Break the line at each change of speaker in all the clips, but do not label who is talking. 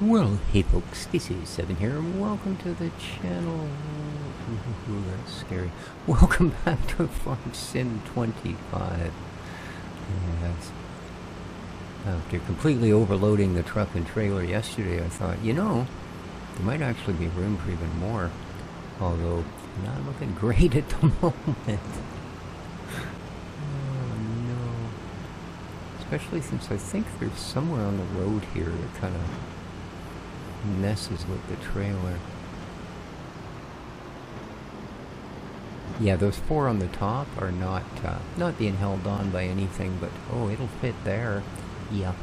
Well, hey folks, this is Seven here, and welcome to the channel. Ooh, that's scary. Welcome back to Farm Sim 25. Yes. After completely overloading the truck and trailer yesterday, I thought, you know, there might actually be room for even more. Although, not looking great at the moment. Oh no. Especially since I think there's somewhere on the road here that kind of messes with the trailer. Yeah, those four on the top are not being held on by anything, but oh, it'll fit there. Yeah.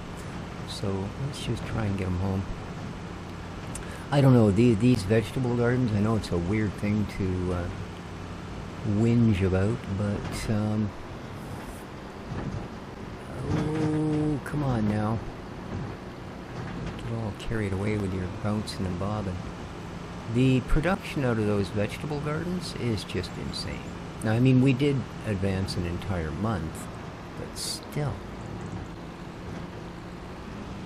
So let's just try and get them home. I don't know, these vegetable gardens, I know it's a weird thing to whinge about, but oh, come on now. All carried away with your bouncing and bobbing. The production out of those vegetable gardens is just insane. Now, I mean, we did advance an entire month, but still.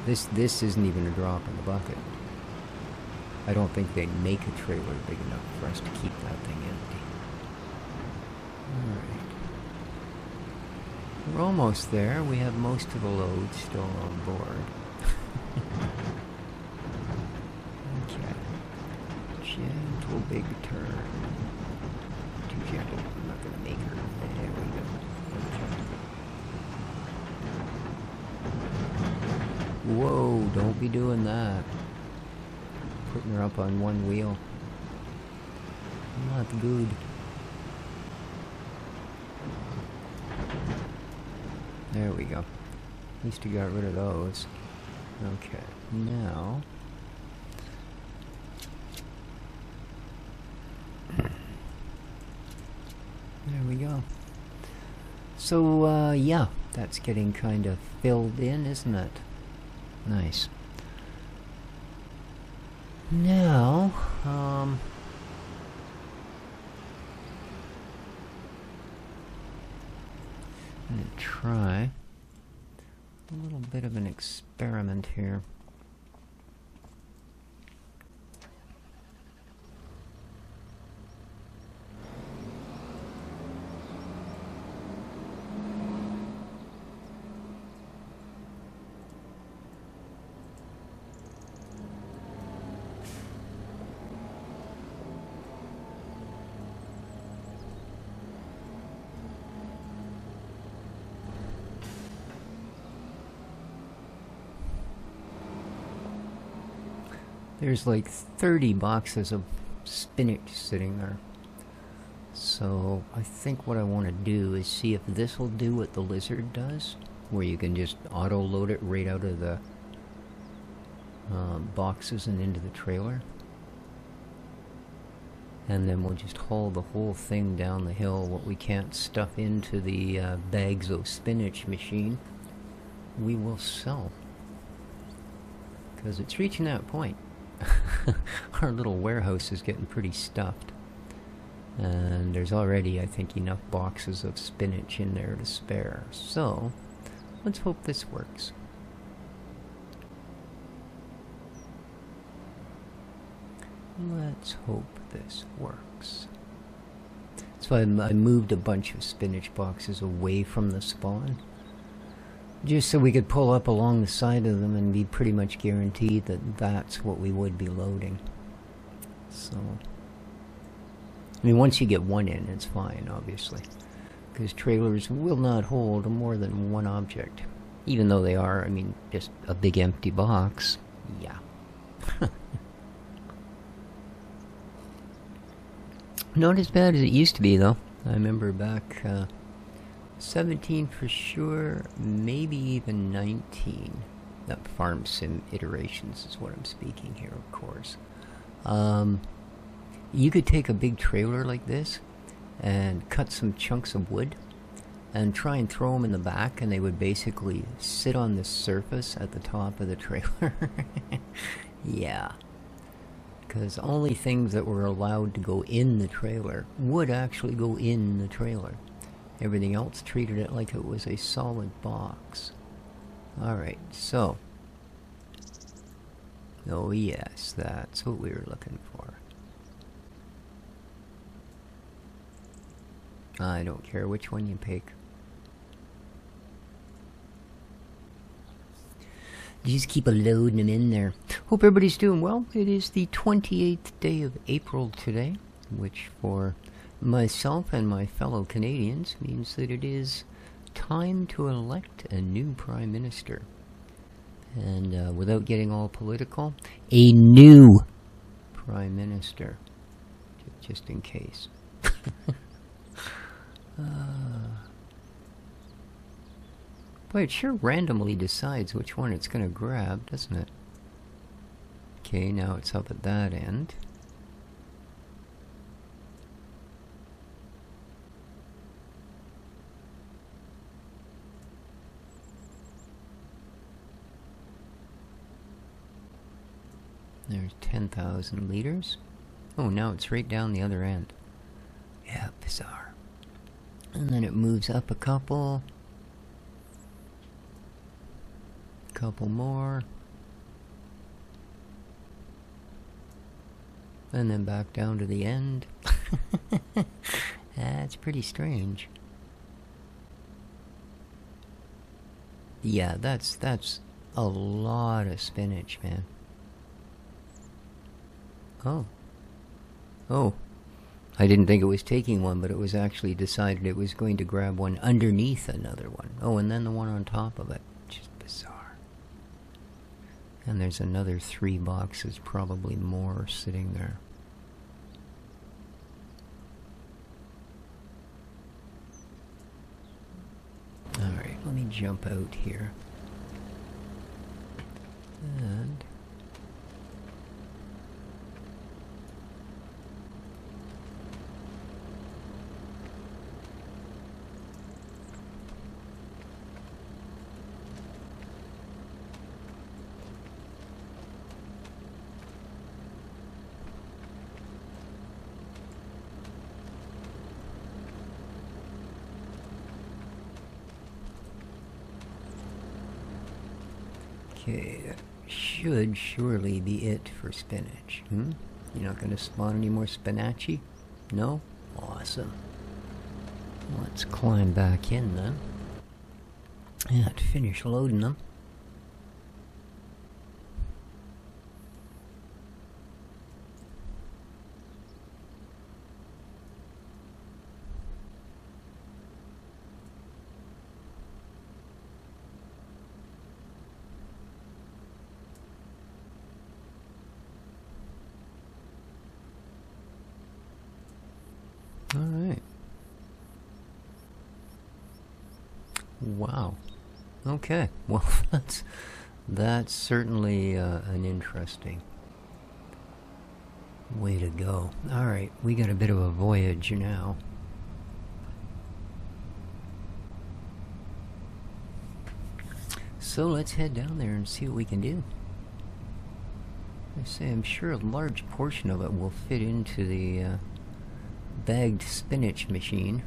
This isn't even a drop in the bucket. I don't think they'd make a trailer big enough for us to keep that thing empty. Alright. We're almost there. We have most of the load still on board. Okay. Gentle big turn. Too gentle. I'm not gonna make her. There we go. Okay. Whoa, don't be doing that. Putting her up on one wheel. Not good. There we go. At least you got rid of those. Okay, now there we go. So, yeah, that's getting kind of filled in, isn't it? Nice. Now, I'm gonna try a little bit of an experiment here. There's like 30 boxes of spinach sitting there. So I think what I want to do is see if this will do what the lizard does, where you can just auto-load it right out of the boxes and into the trailer. And then we'll just haul the whole thing down the hill. What we can't stuff into the bags of spinach machine, we will sell. Because it's reaching that point. Our little warehouse is getting pretty stuffed. And there's already, I think, enough boxes of spinach in there to spare. So, let's hope this works. Let's hope this works. So I moved a bunch of spinach boxes away from the spawn, just so we could pull up along the side of them and be pretty much guaranteed that that's what we would be loading. So, I mean, once you get one in, it's fine, obviously, because trailers will not hold more than one object, even though they are, I mean, just a big empty box. Yeah. Not as bad as it used to be, though. I remember back 17 for sure, maybe even 19. That Farm Sim iterations is what I'm speaking here, of course. You could take a big trailer like this and cut some chunks of wood and try and throw them in the back, and they would basically sit on the surface at the top of the trailer. Yeah. Because only things that were allowed to go in the trailer would actually go in the trailer. Everything else treated it like it was a solid box. Alright, so Oh yes, that's what we were looking for. I don't care which one you pick. You just keep loading them in there. Hope everybody's doing well. It is the 28th day of April today, which for myself and my fellow Canadians means that it is time to elect a new Prime Minister. And without getting all political, a new Prime Minister, just in case. Boy, it sure randomly decides which one it's going to grab, doesn't it? Okay, now it's up at that end. There's 10,000 liters. Oh, now it's right down the other end. Yeah, bizarre. And then it moves up a couple. Couple more. And then back down to the end. That's pretty strange. Yeah, that's a lot of spinach, man. Oh. Oh. I didn't think it was taking one, but it was actually decided it was going to grab one underneath another one. Oh, and then the one on top of it. Just bizarre. And there's another 3 boxes, probably more, sitting there. Alright, let me jump out here. And okay, that should surely be it for spinach. You're not going to spawn any more spinachy? No? Awesome. Let's climb back in then. And finish loading them. Alright. Wow. Okay. Well, that's certainly an interesting way to go. Alright, we got a bit of a voyage now. So let's head down there and see what we can do. I say, I'm sure a large portion of it will fit into the bagged spinach machine,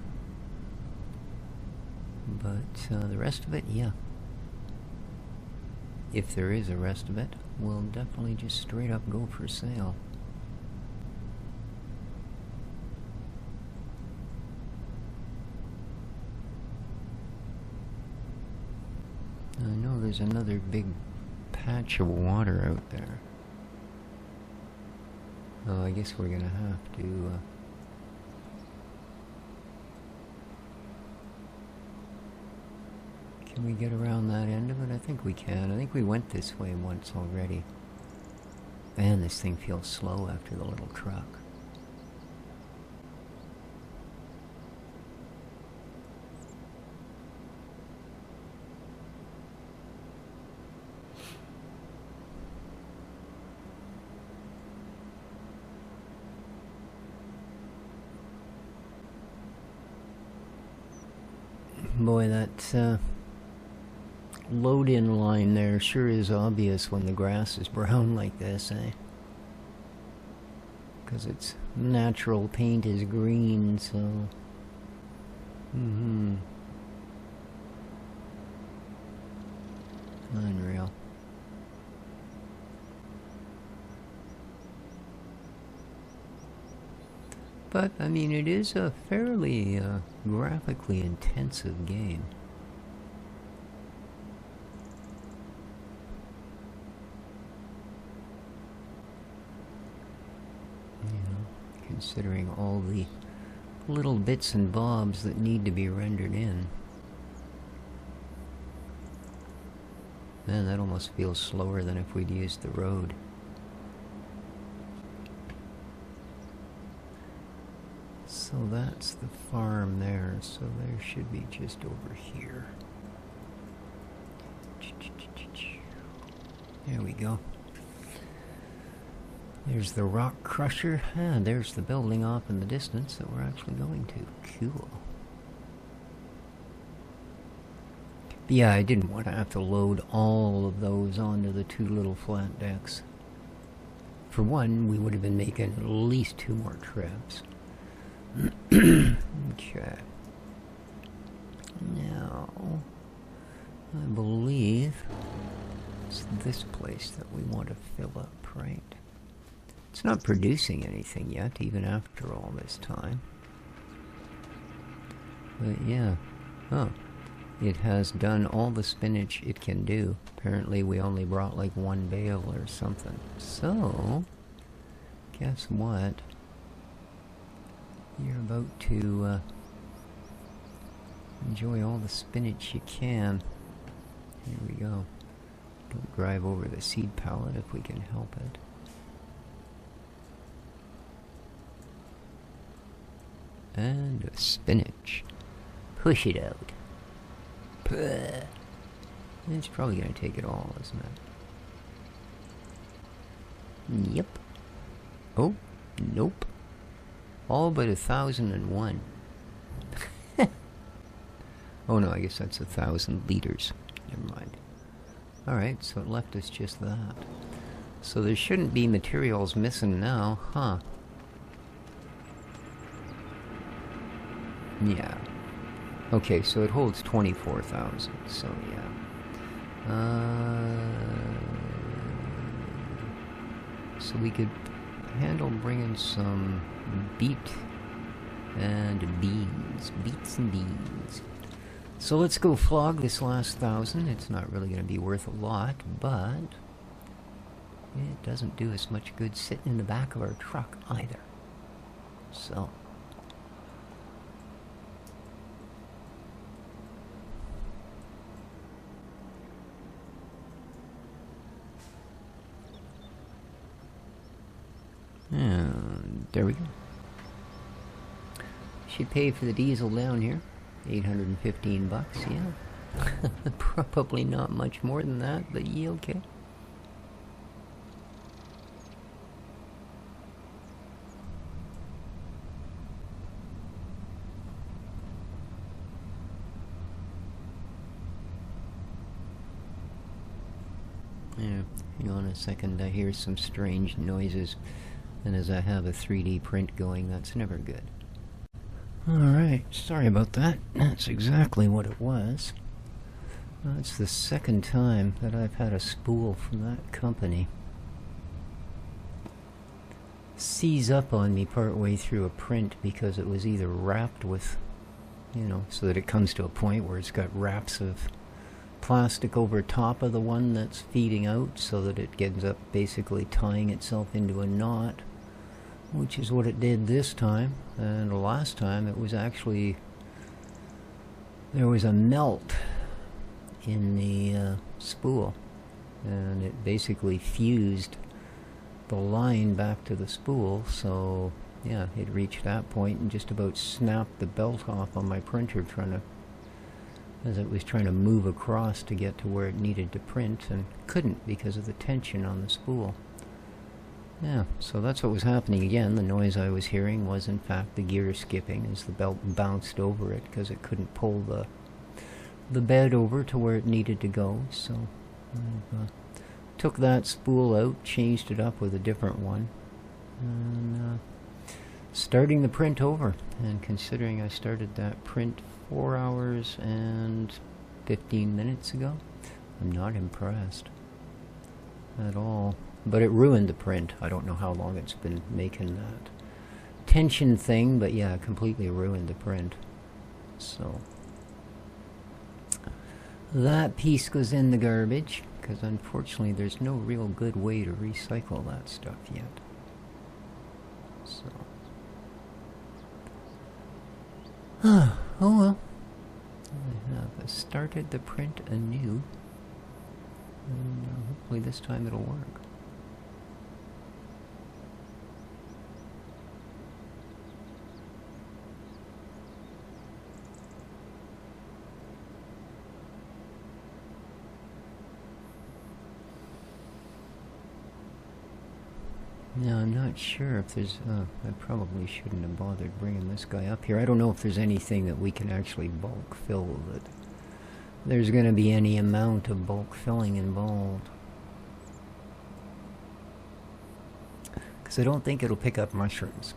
but the rest of it, yeah, if there is a rest of it, will definitely just straight up go for sale. I know there's another big patch of water out there. Oh, I guess we're gonna have to can we get around that end of it? I think we can. I think we went this way once already. Man, this thing feels slow after the little truck. Boy, that load-in line there sure is obvious when the grass is brown like this, eh? Because its natural paint is green, so... Unreal. But, I mean, it is a fairly graphically intensive game. You know, considering all the little bits and bobs that need to be rendered in. Man, that almost feels slower than if we'd used the road. So that's the farm there, so there should be just over here. There we go. There's the rock crusher, and there's the building off in the distance that we're actually going to. Cool. But yeah, I didn't want to have to load all of those onto the two little flat decks. For one, we would have been making at least 2 more trips. Okay. Now, I believe it's this place that we want to fill up, right? It's not producing anything yet, even after all this time. But yeah. Oh. It has done all the spinach it can do. Apparently we only brought like 1 bale or something. So, guess what? You're about to enjoy all the spinach you can. Here we go. Don't drive over the seed pallet if we can help it. And a spinach. Push it out. Puh. It's probably going to take it all, isn't it? Yep. Oh, nope. All but 1,001. Oh no, I guess that's 1,000 liters. Never mind. Alright, so it left us just that. So there shouldn't be materials missing now, huh? Yeah. Okay, so it holds 24,000, so yeah. So we could handle bringing some beet and beans. Beets and beans. So let's go flog this last 1,000. It's not really going to be worth a lot, but it doesn't do us much good sitting in the back of our truck either. So... and there we go. Should pay for the diesel down here. 815 bucks, yeah. Probably not much more than that, but yeah, okay. Yeah, hang on a second, I hear some strange noises. And as I have a 3D print going, that's never good. Alright, sorry about that. That's exactly what it was. It's the second time that I've had a spool from that company seize up on me partway through a print because it was either wrapped with, you know, so that it comes to a point where it's got wraps of plastic over top of the one that's feeding out so that it ends up basically tying itself into a knot, which is what it did this time. And the last time it was actually, there was a melt in the spool, and it basically fused the line back to the spool. So yeah, it reached that point and just about snapped the belt off on my printer as it was trying to move across to get to where it needed to print, and couldn't because of the tension on the spool. Yeah, so that's what was happening again. The noise I was hearing was in fact the gear skipping as the belt bounced over it because it couldn't pull the bed over to where it needed to go. So I took that spool out, changed it up with a different one, and starting the print over. And considering I started that print 4 hours and 15 minutes ago, I'm not impressed at all. But it ruined the print. I don't know how long it's been making that tension thing, but yeah, completely ruined the print. So that piece goes in the garbage, because unfortunately there's no real good way to recycle that stuff yet. So, oh well. I have started the print anew, and hopefully this time it'll work. Now, I'm not sure if there's... I probably shouldn't have bothered bringing this guy up here. I don't know if there's anything that we can actually bulk fill, that there's going to be any amount of bulk filling involved. Because I don't think it'll pick up mushrooms.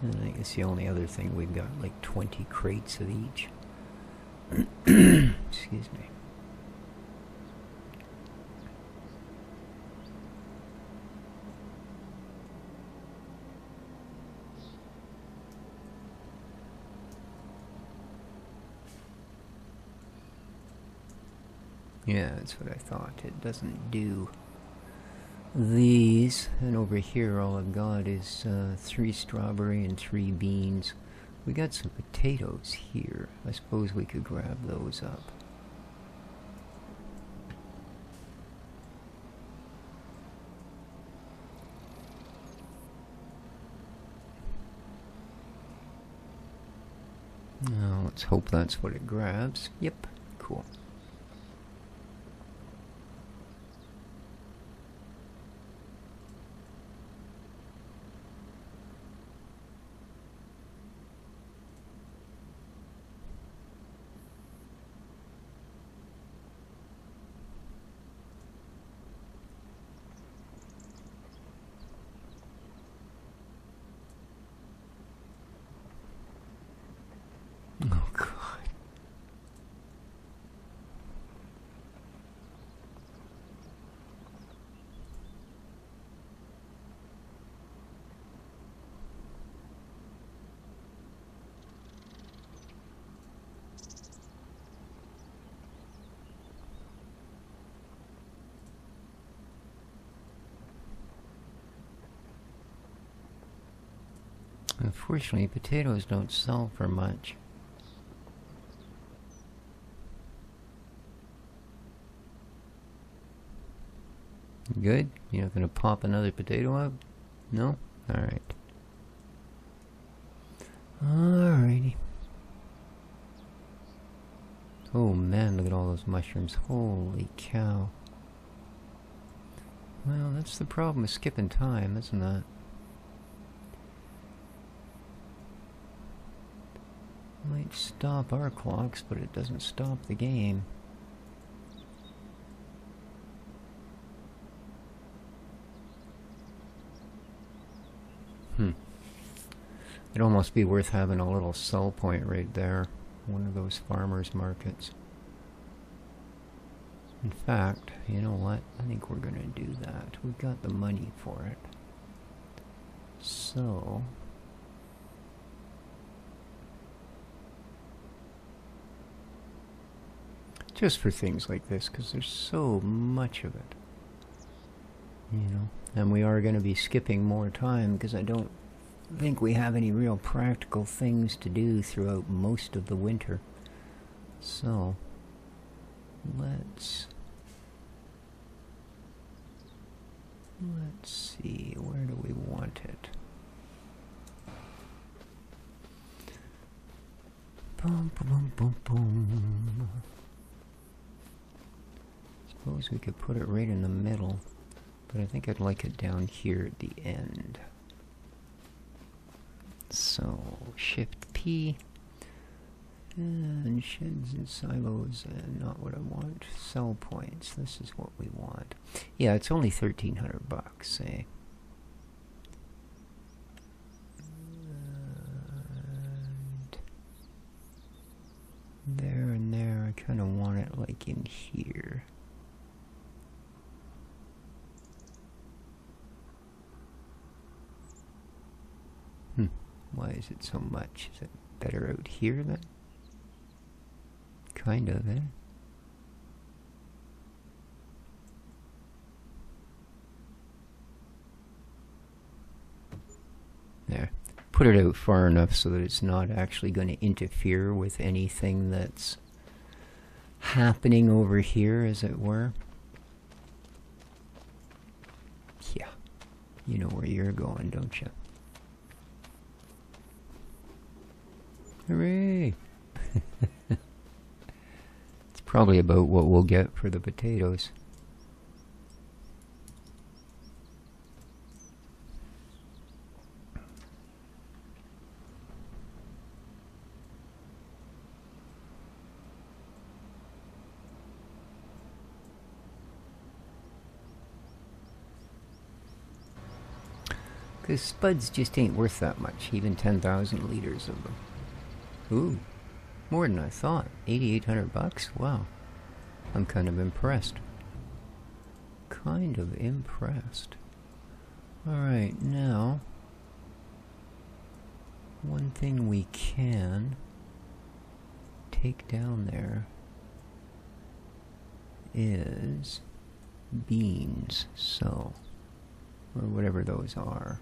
And I guess the only other thing, we've got like 20 crates of each. Excuse me. Yeah, that's what I thought. It doesn't do these. And over here all I've got is 3 strawberry and 3 beans. We got some potatoes here. I suppose we could grab those up. Now let's hope that's what it grabs. Yep, cool. Oh, God. Unfortunately, potatoes don't sell for much. Good? You're not going to pop another potato up? No? Alright. Alrighty. Oh man, look at all those mushrooms. Holy cow. Well, that's the problem with skipping time, isn't it? Might stop our clocks, but it doesn't stop the game. It'd almost be worth having a little sell point right there. One of those farmers markets. In fact, you know what? I think we're gonna do that. We've got the money for it. So... just for things like this, because there's so much of it. You know? And we are going to be skipping more time, because I don't think we have any real practical things to do throughout most of the winter. So, let's see, where do we want it? Boom, boom, boom, boom. Suppose we could put it right in the middle, but I think I'd like it down here at the end. So, Shift P, and sheds and silos, and not what I want. Sell points, this is what we want. Yeah, it's only 1,300 bucks, eh? And there and there, I kind of want it like in here. Why is it so much? Is it better out here then? Kind of, eh? There. Put it out far enough so that it's not actually going to interfere with anything that's happening over here, as it were. Yeah. You know where you're going, don't you? Hooray! It's probably about what we'll get for the potatoes. Because spuds just ain't worth that much, even 10,000 liters of them. Ooh, more than I thought. 8,800 bucks? Wow. I'm kind of impressed. Kind of impressed. Alright, now, one thing we can take down there is beans, so, or whatever those are.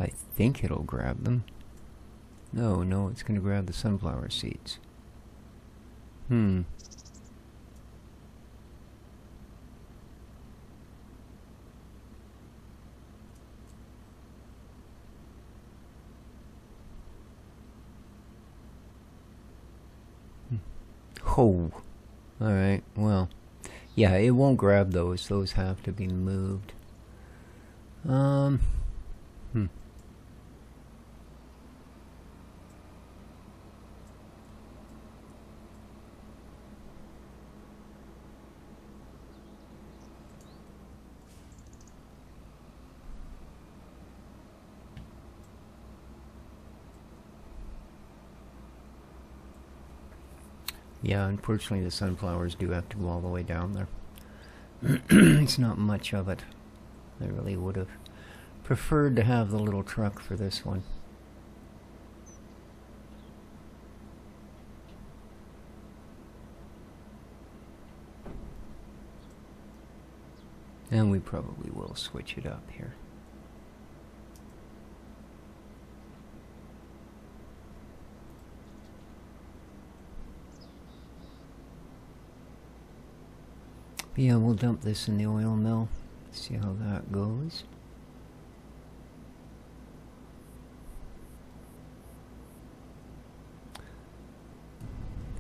I think it'll grab them. No, it's going to grab the sunflower seeds. Oh, alright, well, yeah, it won't grab those. Those have to be moved. Yeah, unfortunately the sunflowers do have to go all the way down there. It's not much of it. I really would have preferred to have the little truck for this one. And we probably will switch it up here. But yeah, we'll dump this in the oil mill. See how that goes.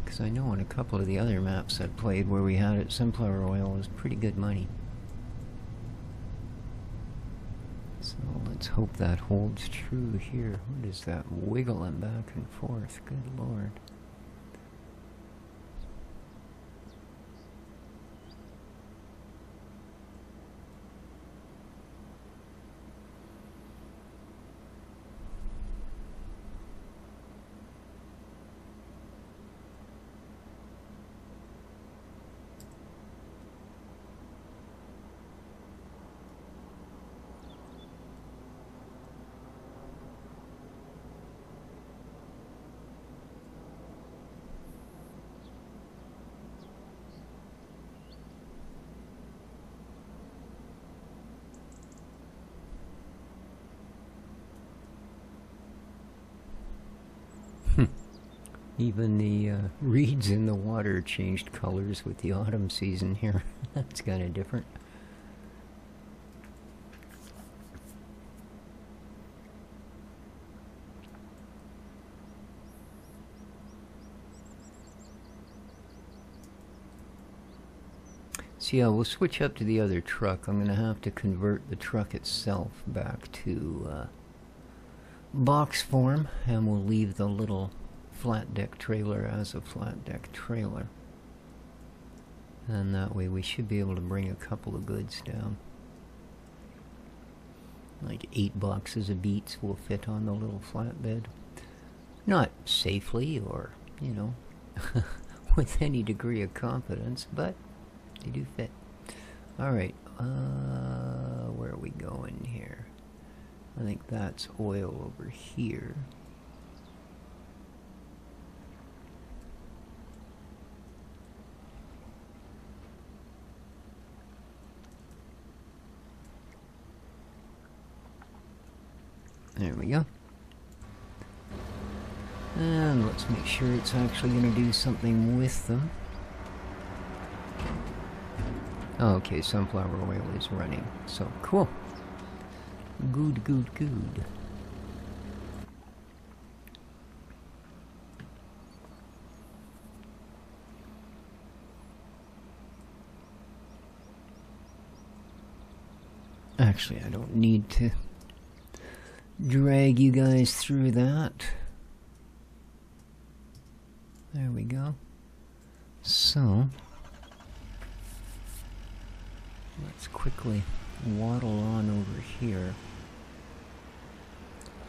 Because I know on a couple of the other maps I've played where we had it, sunflower oil was pretty good money. So let's hope that holds true here. What is that wiggling back and forth? Good Lord. Even the reeds in the water changed colors with the autumn season here. That's kind of different. So yeah, we'll switch up to the other truck. I'm going to have to convert the truck itself back to box form, and we'll leave the little flat deck trailer as a flat deck trailer. And that way we should be able to bring a couple of goods down. Like 8 boxes of beets will fit on the little flatbed. Not safely or, you know, with any degree of confidence, but they do fit. Alright, Where are we going here? I think that's oil over here. There we go. And let's make sure it's actually going to do something with them. Okay, sunflower oil is running. So, cool. Good, good, good. Actually, I don't need to drag you guys through that. There we go. So, let's quickly waddle on over here.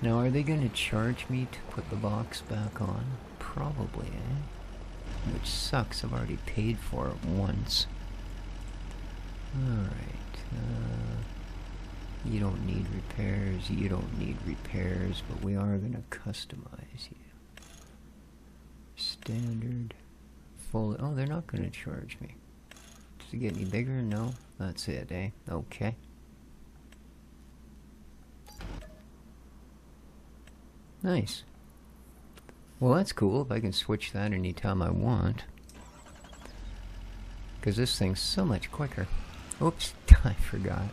Now, are they going to charge me to put the box back on? Probably, eh? Which sucks, I've already paid for it once. Alright, you don't need repairs, you don't need repairs, but we are going to customize you. Standard, full, oh, they're not going to charge me. Does it get any bigger? No, that's it, eh? Okay. Nice. Well, that's cool if I can switch that anytime I want. Because this thing's so much quicker. Oops, I forgot.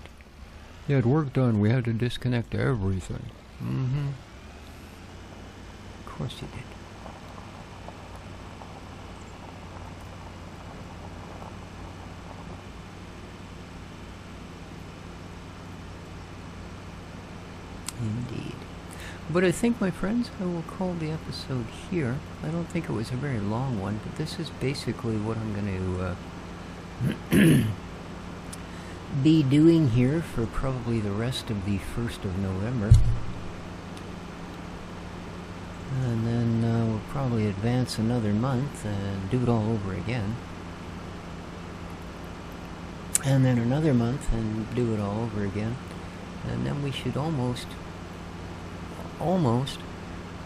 Yeah, it worked on, we had to disconnect everything. Mm-hmm. Of course you did. Indeed. But I think, my friends, I will call the episode here. I don't think it was a very long one, but this is basically what I'm going to be doing here for probably the rest of the 1st of November. And then we'll probably advance another month and do it all over again. And then another month and do it all over again. And then we should almost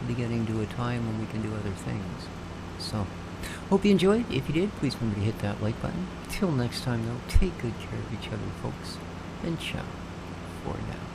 be getting to a time when we can do other things. So, hope you enjoyed. If you did, please remember to hit that like button. Till next time, though, take good care of each other, folks, and ciao for now.